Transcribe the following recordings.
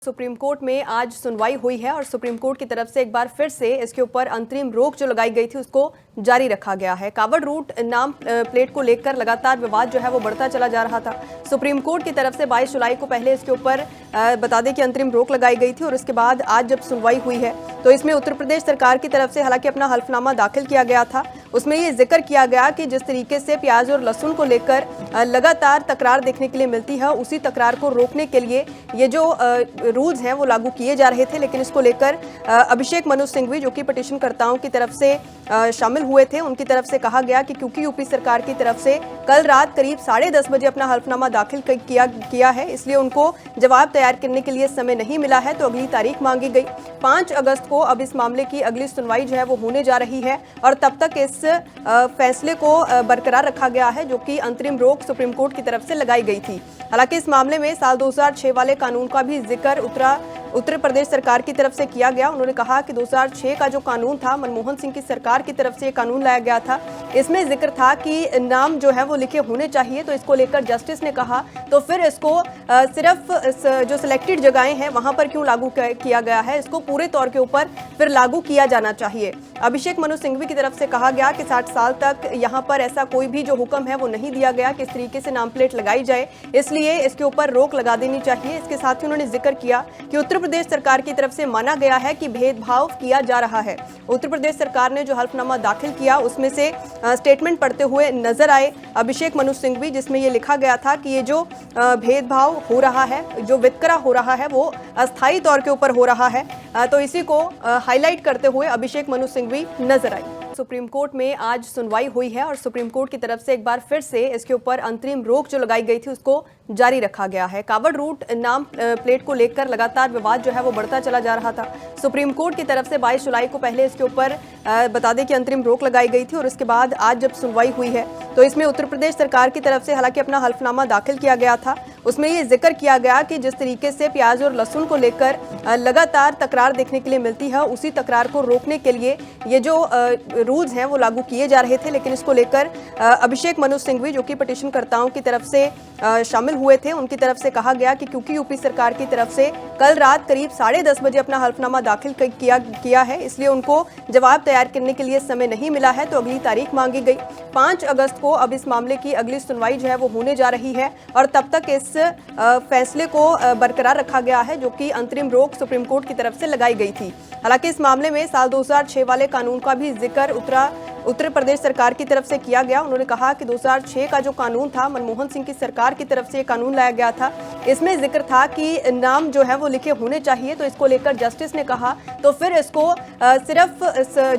Supreme court में आज सुनवाई हुई है और सुप्रीम कोर्ट की तरफ से एक बार फिर से इसके ऊपर अंतरिम रोक जो लगाई गई थी उसको जारी रखा गया है। कावड़ रूट नाम प्लेट को लेकर लगातार विवाद जो है वो बढ़ता चला जा रहा था। सुप्रीम कोर्ट की तरफ से 22 जुलाई को पहले इसके ऊपर बता दें कि अंतरिम रोक लगाई गई थी और उसके बाद आज जब सुनवाई हुई है तो इसमें उत्तर प्रदेश सरकार की तरफ से हालांकि अपना हल्फनामा दाखिल किया गया था। उसमें ये जिक्र किया गया कि जिस तरीके से प्याज और लहसुन को लेकर लगातार तकरार देखने के लिए मिलती है, उसी तकरार को रोकने के लिए ये जो रूल्स हैं वो लागू किए जा रहे थे। लेकिन इसको लेकर अभिषेक मनु सिंघवी जो कि पिटीशनकर्ताओं की तरफ से शामिल हुए थे, उनकी तरफ से कहा गया कि क्योंकि यूपी सरकार की तरफ से कल रात करीब 10:30 बजे अपना हल्फनामा दाखिल किया है, इसलिए उनको जवाब तैयार करने के लिए समय नहीं मिला है, तो अगली तारीख मांगी गई 5 अगस्त को। अब इस मामले की अगली सुनवाई जो है वो होने जा रही है और तब तक इस फैसले को बरकरार रखा गया है जो कि अंतरिम रोक सुप्रीम कोर्ट की तरफ से लगाई गई थी। हालांकि इस मामले में साल 2006 वाले कानून का भी जिक्र उत्तर प्रदेश सरकार की तरफ से किया गया। उन्होंने कहा कि 2006 का जो कानून था, मनमोहन सिंह की सरकार की तरफ से ये कानून लाया गया था, इसमें जिक्र था कि नाम जो है वो लिखे होने चाहिए। तो इसको लेकर जस्टिस ने कहा तो फिर इसको सिर्फ जो सिलेक्टेड जगहें हैं वहां पर क्यों लागू किया गया है, इसको पूरे तौर के ऊपर फिर लागू किया जाना चाहिए। अभिषेक मनु सिंघवी की तरफ से कहा गया कि 60 साल तक यहाँ पर ऐसा कोई भी जो हुक्म है वो नहीं दिया गया कि इस तरीके से नाम प्लेट लगाई जाए, इसलिए इसके ऊपर रोक लगा देनी चाहिए। इसके साथ ही उन्होंने जिक्र किया कि उत्तर प्रदेश सरकार की तरफ से माना गया है कि भेदभाव किया जा रहा है। उत्तर प्रदेश सरकार ने जो हल्फनामा दाखिल किया उसमें से स्टेटमेंट पढ़ते हुए नजर आए अभिषेक मनु सिंघवी, जिसमें ये लिखा गया था कि ये जो भेदभाव हो रहा है, जो वितकरा हो रहा है, वो अस्थायी तौर के ऊपर हो रहा है। तो इसी को हाईलाइट करते हुए अभिषेक मनु सिंघवी नजर आई। सुप्रीम कोर्ट में आज सुनवाई हुई है और सुप्रीम कोर्ट की तरफ से एक बार फिर से इसके ऊपर अंतरिम रोक जो लगाई गई थी उसको जारी रखा गया है। कावड़ रूट नाम प्लेट को लेकर लगातार विवाद जो है वो बढ़ता चला जा रहा था। सुप्रीम कोर्ट की तरफ से 22 जुलाई को पहले इसके ऊपर बता दें कि अंतरिम रोक लगाई गई थी और उसके बाद आज जब सुनवाई हुई है तो इसमें उत्तर प्रदेश सरकार की तरफ से हालांकि अपना हल्फनामा दाखिल किया गया था। उसमें ये जिक्र किया गया कि जिस तरीके से प्याज और लहसुन को लेकर लगातार तकरार देखने के लिए मिलती है, उसी तकरार को रोकने के लिए ये जो रूल्स हैं वो लागू किए जा रहे थे। लेकिन इसको लेकर अभिषेक मनु सिंघवी जो कि पिटीशनकर्ताओं की तरफ से शामिल हुए थे, उनकी तरफ से कहा गया कि क्योंकि यूपी सरकार की तरफ से कल रात करीब 10:30 बजे अपना हल्फनामा दाखिल किया है, इसलिए उनको जवाब तैयार करने के लिए समय नहीं मिला है, तो अगली तारीख मांगी गई 5 अगस्त को। अब इस मामले की अगली सुनवाई जो है वो होने जा रही है और तब तक इस फैसले को बरकरार रखा गया है जो कि अंतरिम रोक सुप्रीम कोर्ट की तरफ से लगाई गई थी। हालांकि इस मामले में साल 2006 वाले कानून का भी जिक्र उत्तर प्रदेश सरकार की तरफ से किया गया। उन्होंने कहा कि 2006 का जो कानून था, मनमोहन सिंह की सरकार की तरफ से ये कानून लाया गया था, इसमें जिक्र था कि नाम जो है वो लिखे होने चाहिए। तो इसको लेकर जस्टिस ने कहा तो फिर इसको सिर्फ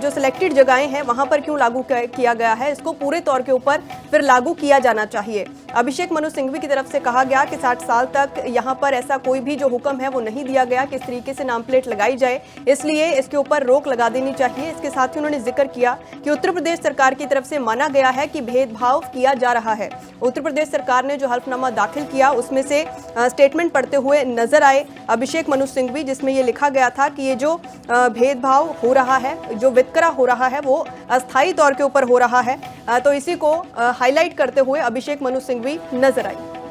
जो सिलेक्टेड जगहें हैं वहां पर क्यों लागू किया गया है, इसको पूरे तौर के ऊपर फिर लागू किया जाना चाहिए। अभिषेक मनु सिंघवी की तरफ से कहा गया कि 60 साल तक यहाँ पर ऐसा कोई भी जो हुक्म है वो नहीं दिया गया कि इस तरीके से नाम प्लेट लगाई जाए, इसलिए इसके ऊपर रोक लगा देनी चाहिए। इसके साथ ही उन्होंने जिक्र किया कि उत्तर प्रदेश सरकार की तरफ से माना गया है कि भेदभाव किया जा रहा है। उत्तर प्रदेश सरकार ने जो हल्फनामा दाखिल किया उसमें से स्टेटमेंट पढ़ते हुए नजर आए अभिषेक मनु सिंघवी, जिसमें ये लिखा गया था कि ये जो भेदभाव हो रहा है, जो वितकरा हो रहा है, वो अस्थायी तौर के ऊपर हो रहा है। तो इसी को हाईलाइट करते हुए अभिषेक मनु सिंघवी नजर आई।